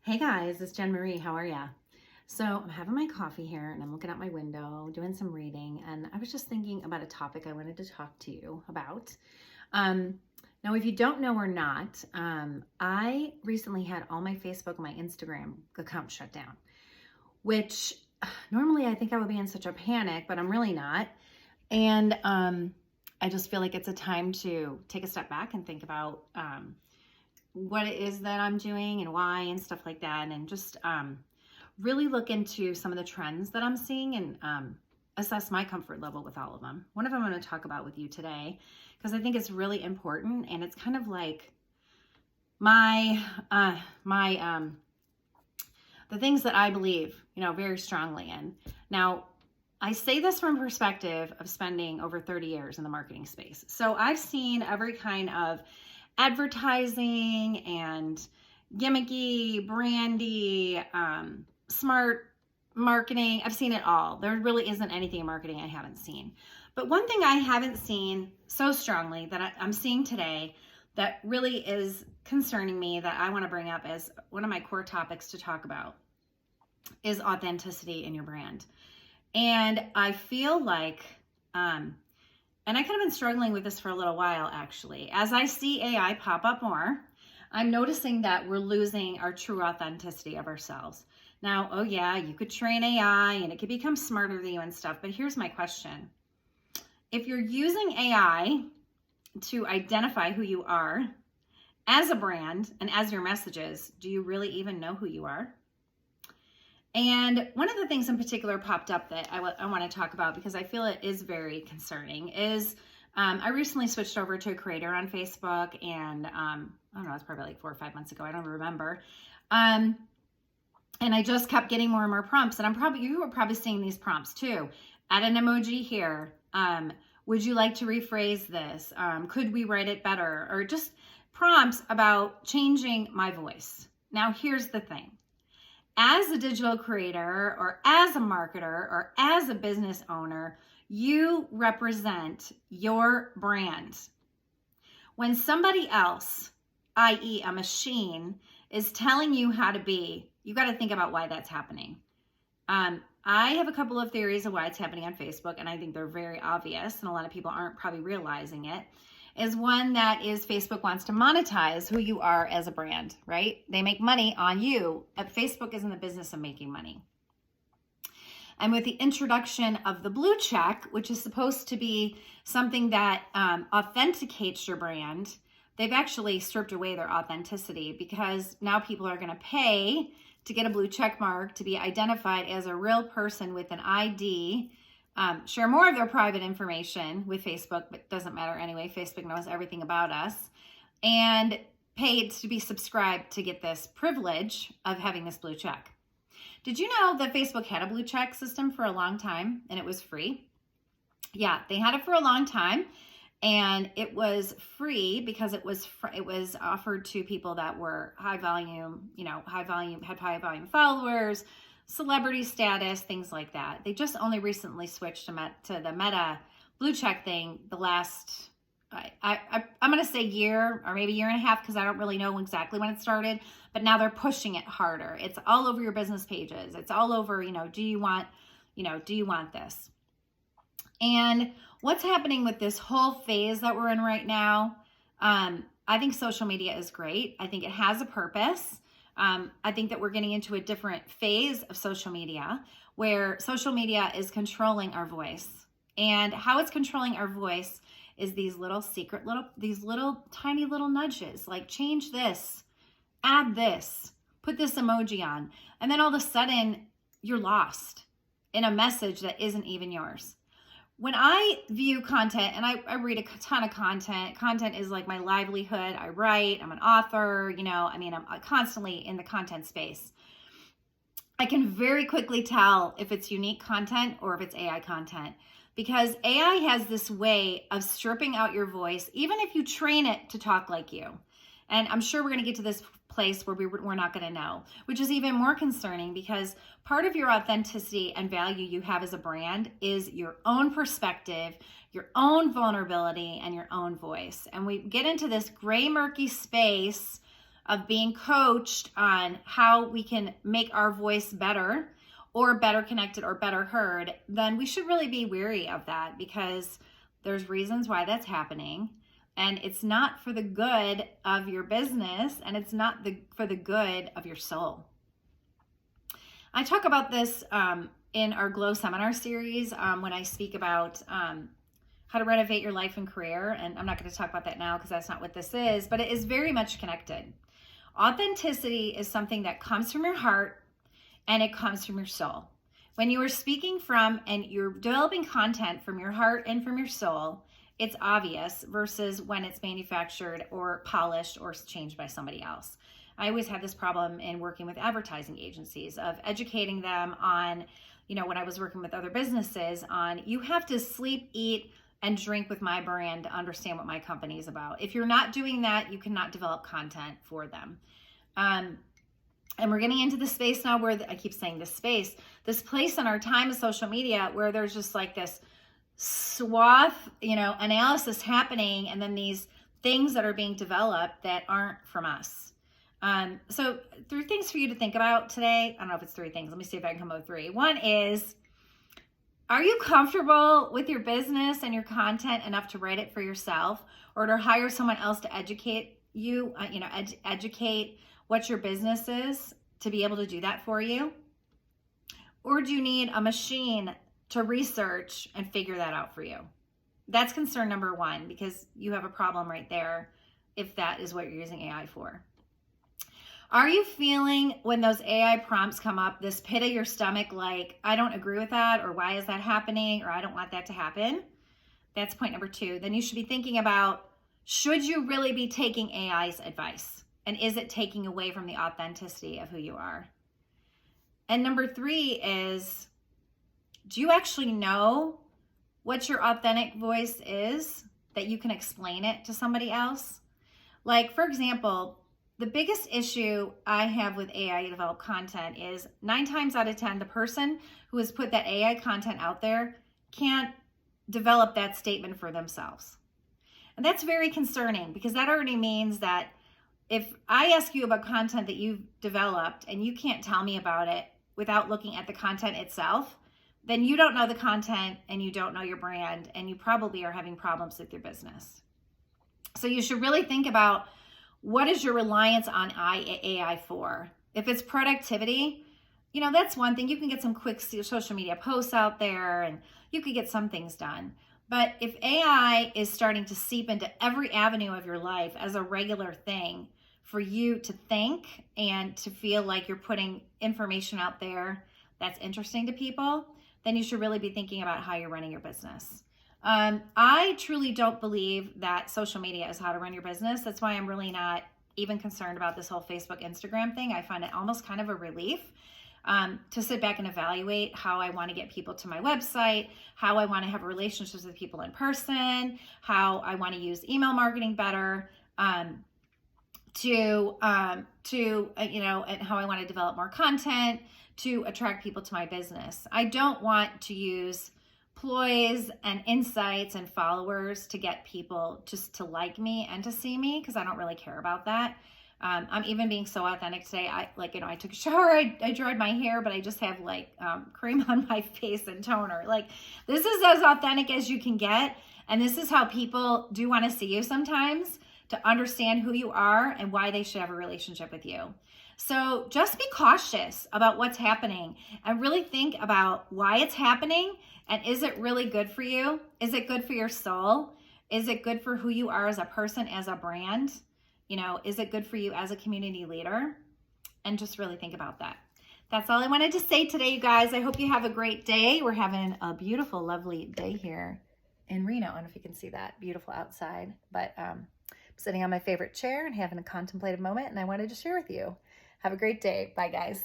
Hey guys, it's Jen Marie. How are ya? So I'm having my coffee here and I'm looking out my window, doing some reading, and I was just thinking about a topic I wanted to talk to you about. Um, Now, if you don't know or not, I recently had all my Facebook and my Instagram accounts shut down, which normally I think I would be in such a panic, but I'm really not. And I just feel like it's a time to take a step back and think about what it is that I'm doing and why and stuff like that, and just really look into some of the trends that I'm seeing and assess my comfort level with all of them. One of them I'm going to talk about with you today because I think it's really important, and it's kind of like my the things that I believe, very strongly in. Now, I say this from perspective of spending over 30 years in the marketing space. So I've seen every kind of advertising and gimmicky, brandy, smart marketing. I've seen it all. There really isn't anything in marketing I haven't seen. But one thing I haven't seen so strongly that I'm seeing today that really is concerning me, that I want to bring up as one of my core topics to talk about, is authenticity in your brand. And I feel like, and I kind of been struggling with this for a little while, actually. As I see AI pop up more, I'm noticing that we're losing our true authenticity of ourselves. Now, oh yeah, you could train AI and it could become smarter than you and stuff, but here's my question. If you're using AI to identify who you are as a brand and as your messages, do you really even know who you are? And one of the things in particular popped up that I want to talk about, because I feel it is very concerning, is I recently switched over to a creator on Facebook, and I don't know, it's probably like 4 or 5 months ago. I don't remember. And I just kept getting more and more prompts, and you were probably seeing these prompts too. Add an emoji here. Would you like to rephrase this? Could we write it better? Or just prompts about changing my voice. Now, here's the thing. As a digital creator or as a marketer or as a business owner, you represent your brand. When somebody else, i.e. a machine, is telling you how to be, you got to think about why that's happening. I have a couple of theories of why it's happening on Facebook, and I think they're very obvious, and a lot of people aren't probably realizing it. Is one that is Facebook wants to monetize who you are as a brand, right? They make money on you. Facebook is in the business of making money. And with the introduction of the blue check, which is supposed to be something that authenticates your brand, they've actually stripped away their authenticity, because now people are going to pay to get a blue check mark to be identified as a real person with an ID. Share more of their private information with Facebook, but it doesn't matter anyway. Facebook knows everything about us, and paid to be subscribed to get this privilege of having this blue check. Did you know that Facebook had a blue check system for a long time and it was free? Yeah, they had it for a long time, and it was free because it was offered to people that were high volume, had high volume followers, celebrity status, things like that. They just only recently switched to the Meta blue check thing the last, I'm going to say year or maybe year and a half, because I don't really know exactly when it started, but now they're pushing it harder. It's all over your business pages. It's all over, do you want this? And what's happening with this whole phase that we're in right now? I think social media is great. I think it has a purpose. I think that we're getting into a different phase of social media, where social media is controlling our voice. And how it's controlling our voice is these little tiny little nudges, like change this, add this, put this emoji on. And then all of a sudden you're lost in a message that isn't even yours. When I view content, and I read a ton of content is like my livelihood. I write, I'm an author, I'm constantly in the content space. I can very quickly tell if it's unique content or if it's AI content, because AI has this way of stripping out your voice, even if you train it to talk like you. And I'm sure we're going to get to this place where we're not going to know, which is even more concerning, because part of your authenticity and value you have as a brand is your own perspective, your own vulnerability, and your own voice. And we get into this gray, murky space of being coached on how we can make our voice better or better connected or better heard, then we should really be wary of that, because there's reasons why that's happening, and it's not for the good of your business, and it's not for the good of your soul. I talk about this in our Glow seminar series when I speak about how to renovate your life and career, and I'm not going to talk about that now because that's not what this is, but it is very much connected. Authenticity is something that comes from your heart and it comes from your soul. When you are speaking from and you're developing content from your heart and from your soul, it's obvious versus when it's manufactured or polished or changed by somebody else. I always had this problem in working with advertising agencies of educating them on, when I was working with other businesses on, you have to sleep, eat, and drink with my brand to understand what my company is about. If you're not doing that, you cannot develop content for them. And we're getting into the space now where I keep saying this place in our time of social media where there's just like this swath, analysis happening, and then these things that are being developed that aren't from us. So 3 things for you to think about today. I don't know if it's 3 things. Let me see if I can come up with 3. One is, are you comfortable with your business and your content enough to write it for yourself, or to hire someone else to educate you, educate what your business is, to be able to do that for you? Or do you need a machine to research and figure that out for you? That's concern number 1, because you have a problem right there if that is what you're using AI for. Are you feeling, when those AI prompts come up, this pit of your stomach, like, I don't agree with that, or why is that happening, or I don't want that to happen? That's point number 2. Then you should be thinking about, should you really be taking AI's advice? And is it taking away from the authenticity of who you are? And number 3 is, do you actually know what your authentic voice is, that you can explain it to somebody else? Like, for example, the biggest issue I have with AI developed content is 9 times out of 10, the person who has put that AI content out there can't develop that statement for themselves. And that's very concerning, because that already means that if I ask you about content that you've developed and you can't tell me about it without looking at the content itself, then you don't know the content and you don't know your brand, and you probably are having problems with your business. So you should really think about, what is your reliance on AI for? If it's productivity, that's one thing. You can get some quick social media posts out there and you could get some things done. But if AI is starting to seep into every avenue of your life as a regular thing for you to think and to feel like you're putting information out there that's interesting to people, then you should really be thinking about how you're running your business. I truly don't believe that social media is how to run your business. That's why I'm really not even concerned about this whole Facebook, Instagram thing. I find it almost kind of a relief to sit back and evaluate how I want to get people to my website, how I want to have relationships with people in person, how I want to use email marketing better, and how I want to develop more content to attract people to my business. I don't want to use ploys and insights and followers to get people just to like me and to see me, because I don't really care about that. I'm even being so authentic today. I took a shower, I dried my hair, but I just have cream on my face and toner. This is as authentic as you can get. And this is how people do want to see you sometimes, to understand who you are and why they should have a relationship with you. So just be cautious about what's happening and really think about why it's happening. And is it really good for you? Is it good for your soul? Is it good for who you are as a person, as a brand? Is it good for you as a community leader? And just really think about that. That's all I wanted to say today, you guys. I hope you have a great day. We're having a beautiful, lovely day here in Reno. I don't know if you can see that. Beautiful outside. But I'm sitting on my favorite chair and having a contemplative moment, and I wanted to share with you. Have a great day. Bye, guys.